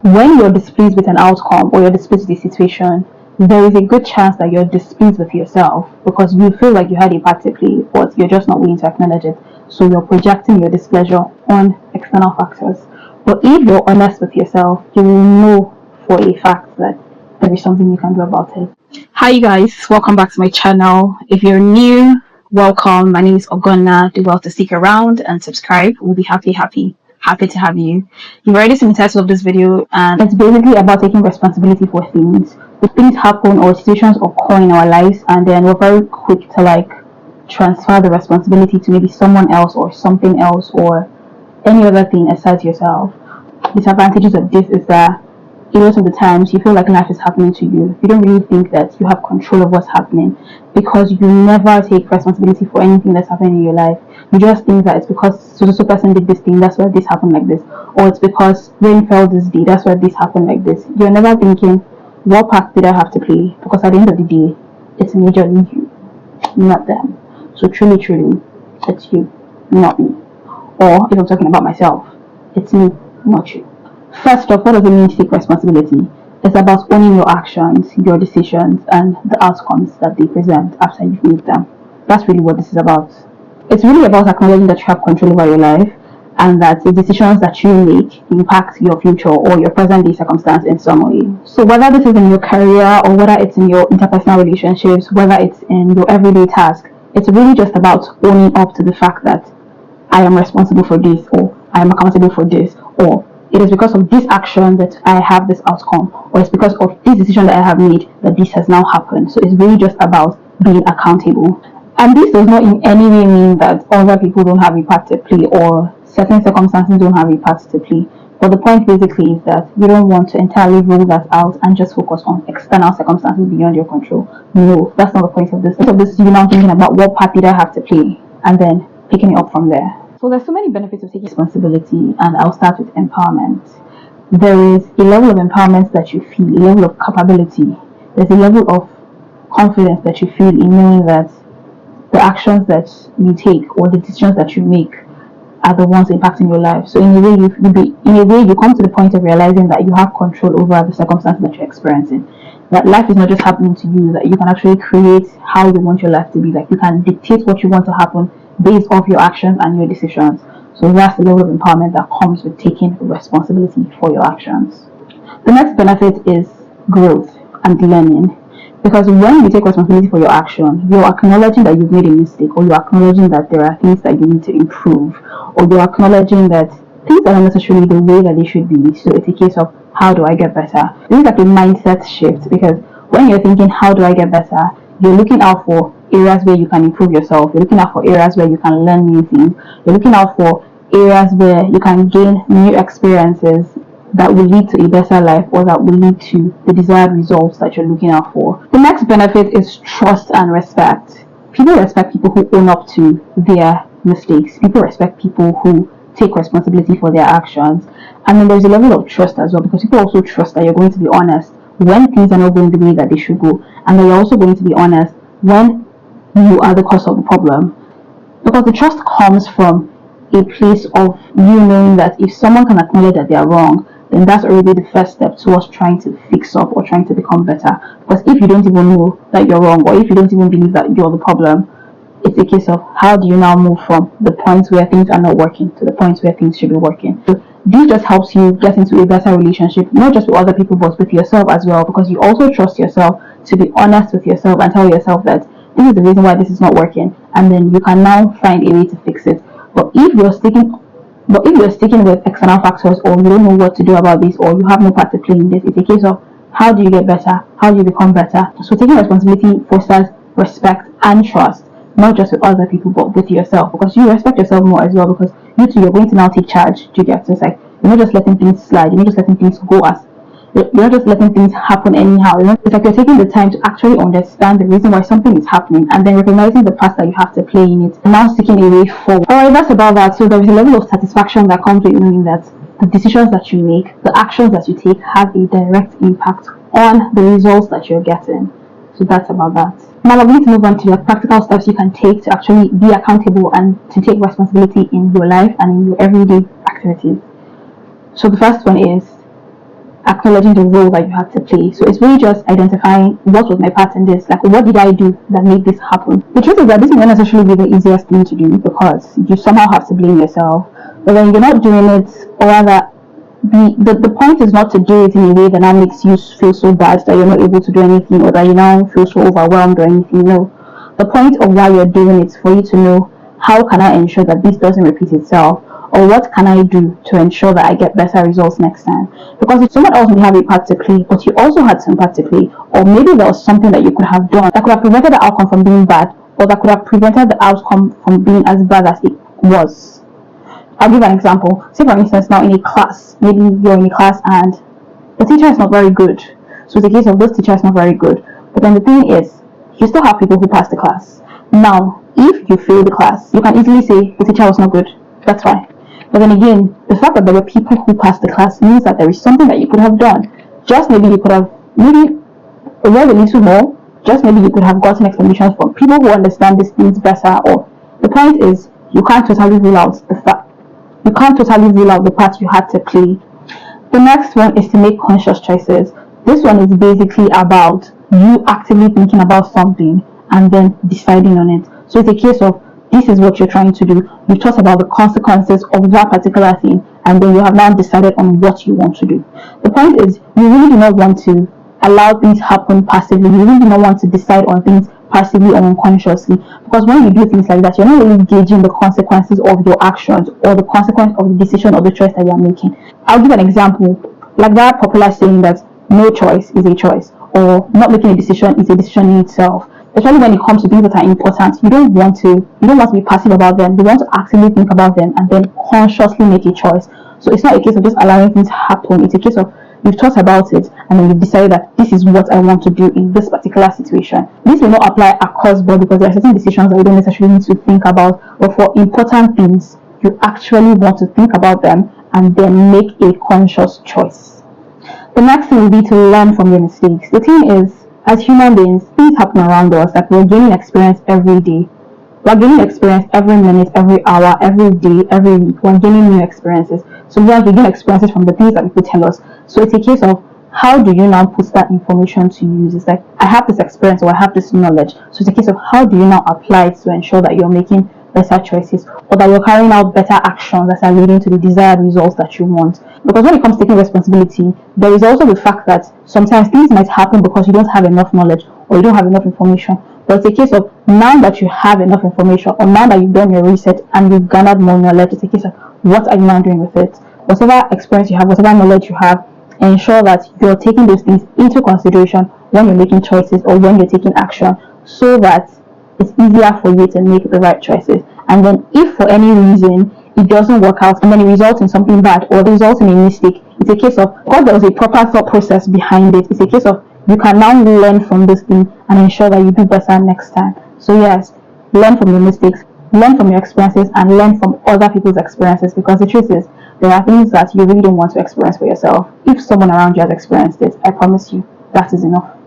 When you're displeased with an outcome or you're displeased with a situation, there is a good chance that you're displeased with yourself because you feel like you had a part to play, but you're just not willing to acknowledge it. So you're projecting your displeasure on external factors. But if you're honest with yourself, you will know for a fact that there is something you can do about it. Hi, you guys, welcome back to my channel. If you're new, welcome. My name is Ogonna. Do well to stick around and subscribe. We'll be happy to have you. You've already seen the title of this video, and it's basically about taking responsibility for things. If things happen or situations occur in our lives, and then we're very quick to transfer the responsibility to maybe someone else or something else or any other thing aside yourself. Disadvantages of this is that a lot of the times you feel like life is happening to you. You don't really think that you have control of what's happening because you never take responsibility for anything that's happening in your life. You just think that it's because so person did this thing, that's why this happened like this, or it's because rain fell this day, that's why this happened like this. You're never thinking, what part did I have to play? Because at the end of the day, it's majorly you, not them. So truly, it's you, not me. Or if I'm talking about myself, it's me, not you. First off, what does it mean to take responsibility? It's about owning your actions, your decisions, and the outcomes that they present after you've made them. That's really what this is about. It's really about acknowledging that you have control over your life and that the decisions that you make impact your future or your present day circumstance in some way. So whether this is in your career or whether it's in your interpersonal relationships, whether it's in your everyday task, it's really just about owning up to the fact that I am responsible for this, or I am accountable for this, or it is because of this action that I have this outcome, or it's because of this decision that I have made that this has now happened. So it's really just about being accountable. And this does not in any way mean that other people don't have a part to play or certain circumstances don't have a part to play. But the point basically is that you don't want to entirely rule that out and just focus on external circumstances beyond your control. No, that's not the point of this. The point of this is you now thinking about what part did I have to play and then picking it up from there. So there's so many benefits of taking responsibility, and I'll start with empowerment. There is a level of empowerment that you feel, a level of capability. There's a level of confidence that you feel in knowing that the actions that you take or the decisions that you make are the ones impacting your life. So in a way, you come to the point of realizing that you have control over the circumstances that you're experiencing. That life is not just happening to you, that you can actually create how you want your life to be. Like you can dictate what you want to happen based off your actions and your decisions. So that's the level of empowerment that comes with taking responsibility for your actions. The next benefit is growth and learning. Because when you take responsibility for your action, you're acknowledging that you've made a mistake, or you're acknowledging that there are things that you need to improve, or you're acknowledging that things are not necessarily the way that they should be. So it's a case of, how do I get better? This is like a mindset shift, because when you're thinking, how do I get better, you're looking out for areas where you can improve yourself. You're looking out for areas where you can learn new things. You're looking out for areas where you can gain new experiences that will lead to a better life, or that will lead to the desired results that you're looking out for. The next benefit is trust and respect. People respect people who own up to their mistakes. People respect people who take responsibility for their actions. And then there's a level of trust as well, because people also trust that you're going to be honest when things are not going the way that they should go, and that you're also going to be honest when you are the cause of the problem. Because the trust comes from a place of you knowing that if someone can acknowledge that they are wrong, then that's already the first step towards trying to fix up or trying to become better. Because if you don't even know that you're wrong, or if you don't even believe that you're the problem, it's a case of how do you now move from the point where things are not working to the point where things should be working. So this just helps you get into a better relationship, not just with other people, but with yourself as well, because you also trust yourself to be honest with yourself and tell yourself that this is the reason why this is not working, and then you can now find a way to fix it. But if you're sticking with external factors, or you don't know what to do about this, or you have no part to play in this, it's a case of how do you get better? How do you become better? So taking responsibility fosters respect and trust, not just with other people, but with yourself, because you respect yourself more as well, because you too, you're going to now take charge. Do you get? So it's like you're not just letting things slide, you're not just letting things go as you're not just letting things happen anyhow. It's like you're taking the time to actually understand the reason why something is happening, and then recognizing the part that you have to play in it, and now seeking a way forward. Alright, that's about that. So there is a level of satisfaction that comes with knowing that the decisions that you make, the actions that you take, have a direct impact on the results that you're getting. So that's about that. Now we're going to move on to the practical steps you can take to actually be accountable and to take responsibility in your life and in your everyday activities. So the first one is acknowledging the role that you had to play. So it's really just identifying what was my part in this, like what did I do that made this happen. The truth is that this may not necessarily be the easiest thing to do because you somehow have to blame yourself, but when you're not doing it, or rather the point is not to do it in a way that now makes you feel so bad that you're not able to do anything, or that you now feel so overwhelmed or anything. No, the point of why you're doing it is for you to know, how can I ensure that this doesn't repeat itself, or what can I do to ensure that I get better results next time. Because if someone else may have a part to play, but you also had some part to play, or maybe there was something that you could have done that could have prevented the outcome from being bad, or that could have prevented the outcome from being as bad as it was. I'll give an example. Say for instance, now in a class, maybe you're in a class and the teacher is not very good. So it's a case of this teacher is not very good. But then the thing is, you still have people who pass the class. Now, if you fail the class, you can easily say the teacher was not good. That's fine. But then again, the fact that there were people who passed the class means that there is something that you could have done. Just maybe you could have maybe read a little more. Just maybe you could have gotten explanations from people who understand these things better. Or the point is, you can't totally rule out the fact. You can't totally rule out the part you had to play. The next one is to make conscious choices. This one is basically about you actively thinking about something and then deciding on it. So it's a case of, this is what you're trying to do. You've thought about the consequences of that particular thing, and then you have now decided on what you want to do. The point is, you really do not want to allow things happen passively. You really do not want to decide on things passively or unconsciously, because when you do things like that, you're not really gauging the consequences of your actions or the consequence of the decision or the choice that you're making. I'll give an example, like that popular saying that no choice is a choice, or not making a decision is a decision in itself. Especially when it comes to things that are important, you don't want to be passive about them. You want to actively think about them and then consciously make a choice. So it's not a case of just allowing things to happen. It's a case of, you've thought about it and then you've decided that this is what I want to do in this particular situation. This will not apply across board because there are certain decisions that you don't necessarily need to think about, but for important things, you actually want to think about them and then make a conscious choice. The next thing will be to learn from your mistakes. The thing is, as human beings, things happen around us, like we're gaining experience every day. We're gaining experience every minute, every hour, every day, every week. We're gaining new experiences. So we gain experiences from the things that people tell us. So it's a case of, how do you now put that information to use? It's like, I have this experience or I have this knowledge. So it's a case of, how do you now apply it to ensure that you're making better choices, or that you're carrying out better actions that are leading to the desired results that you want. Because when it comes to taking responsibility, there is also the fact that sometimes things might happen because you don't have enough knowledge or you don't have enough information. But it's a case of, now that you have enough information, or now that you've done your research and you've garnered more knowledge, it's a case of, what are you now doing with it? Whatever experience you have, whatever knowledge you have, ensure that you're taking those things into consideration when you're making choices or when you're taking action, so that it's easier for you to make the right choices. And then if for any reason it doesn't work out and then it results in something bad or it results in a mistake, it's a case of, because there was a proper thought process behind it, it's a case of, you can now learn from this thing and ensure that you do better next time. So yes, learn from your mistakes, learn from your experiences, and learn from other people's experiences, because the truth is, there are things that you really don't want to experience for yourself. If someone around you has experienced it, I promise you, that is enough.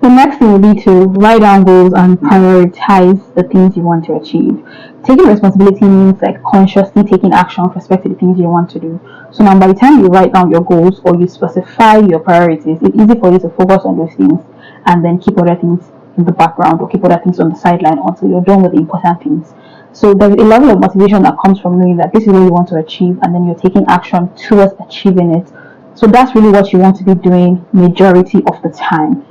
The next thing will be to write down goals and prioritize the things you want to achieve. Taking responsibility means like consciously taking action with respect to the things you want to do. So now by the time you write down your goals or you specify your priorities, it's easy for you to focus on those things and then keep other things in the background or keep other things on the sideline until you're done with the important things. So there's a level of motivation that comes from knowing that this is what you want to achieve and then you're taking action towards achieving it. So that's really what you want to be doing majority of the time.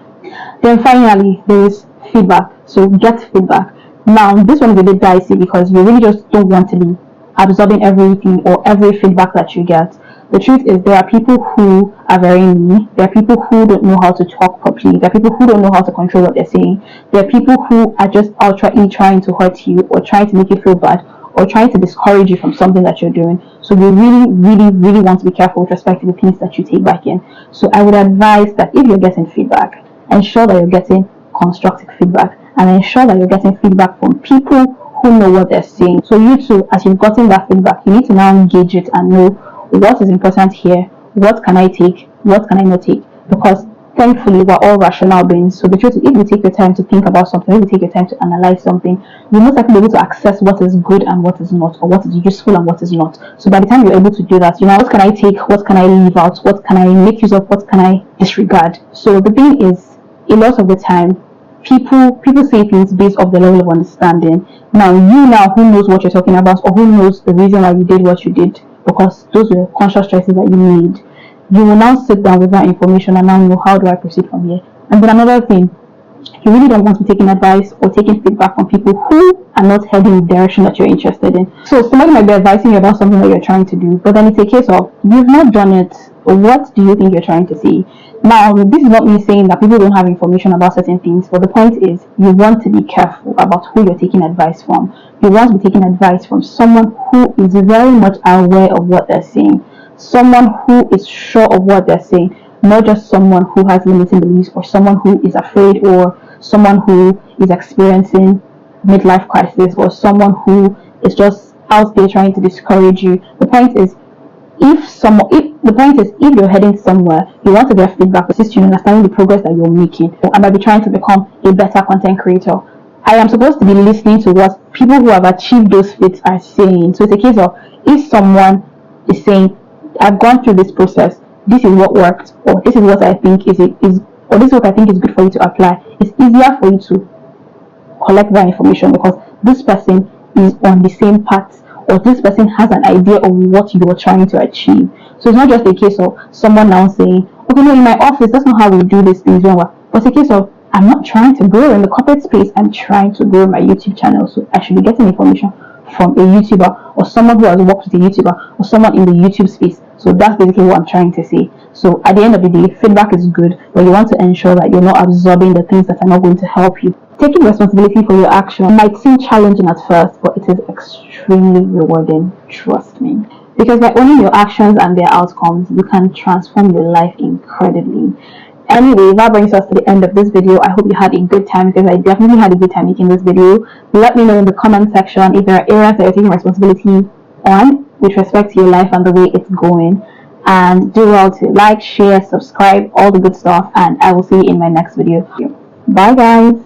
Then finally, there is feedback. So get feedback. Now, this one is a bit dicey because you really just don't want to be absorbing everything or every feedback that you get. The truth is, there are people who are very mean. There are people who don't know how to talk properly. There are people who don't know how to control what they're saying. There are people who are just outrightly trying to hurt you or trying to make you feel bad or trying to discourage you from something that you're doing. So you really want to be careful with respect to the things that you take back in. So I would advise that if you're getting feedback, ensure that you're getting constructive feedback and ensure that you're getting feedback from people who know what they're saying. So you too, as you've gotten that feedback, you need to now engage it and know what is important here, what can I take, what can I not take, because thankfully we're all rational beings. So the truth is, if you take your time to think about something, if you take your time to analyze something, you're most likely able to access what is good and what is not, or what is useful and what is not. So by the time you're able to do that, you know, what can I take, what can I leave out, what can I make use of, what can I disregard. So the thing is, a lot of the time, people say things based off the level of understanding. Now you, now who knows what you're talking about, or who knows the reason why you did what you did, because those were conscious choices that you made. You will now sit down with that information and now know, how do I proceed from here. And then another thing, you really don't want to be taking advice or taking feedback from people who are not heading in the direction that you're interested in. So somebody might be advising you about something that you're trying to do, but then it's a case of, you've not done it. What do you think you're trying to see? Now, this is not me saying that people don't have information about certain things, but the point is, you want to be careful about who you're taking advice from. You want to be taking advice from someone who is very much aware of what they're saying, someone who is sure of what they're saying, not just someone who has limiting beliefs, or someone who is afraid, or someone who is experiencing midlife crisis, or someone who is just out there trying to discourage you. The point is, if you're heading somewhere, you want to get feedback, assist you in understanding the progress that you're making. I might be trying to become a better content creator. I am supposed to be listening to what people who have achieved those feats are saying. So it's a case of, if someone is saying, I've gone through this process, this is what worked, or this is what I think or this is what I think is good for you to apply, it's easier for you to collect that information, because this person is on the same path, or this person has an idea of what you're trying to achieve. So it's not just a case of someone now saying, okay, no, in my office, that's not how we do these things. But it's a case of, I'm not trying to grow in the corporate space, I'm trying to grow my YouTube channel. So I should be getting information from a YouTuber, or someone who has worked with a YouTuber, or someone in the YouTube space. So that's basically what I'm trying to say. So at the end of the day, feedback is good, but you want to ensure that you're not absorbing the things that are not going to help you. Taking responsibility for your action might seem challenging at first, but it is extremely rewarding, trust me. Because by owning your actions and their outcomes, you can transform your life incredibly. Anyway, that brings us to the end of this video. I hope you had a good time, because I definitely had a good time making this video. Let me know in the comment section if there are areas that you're taking responsibility on with respect to your life and the way it's going. And do well to like, share, subscribe, all the good stuff, and I will see you in my next video. Bye guys.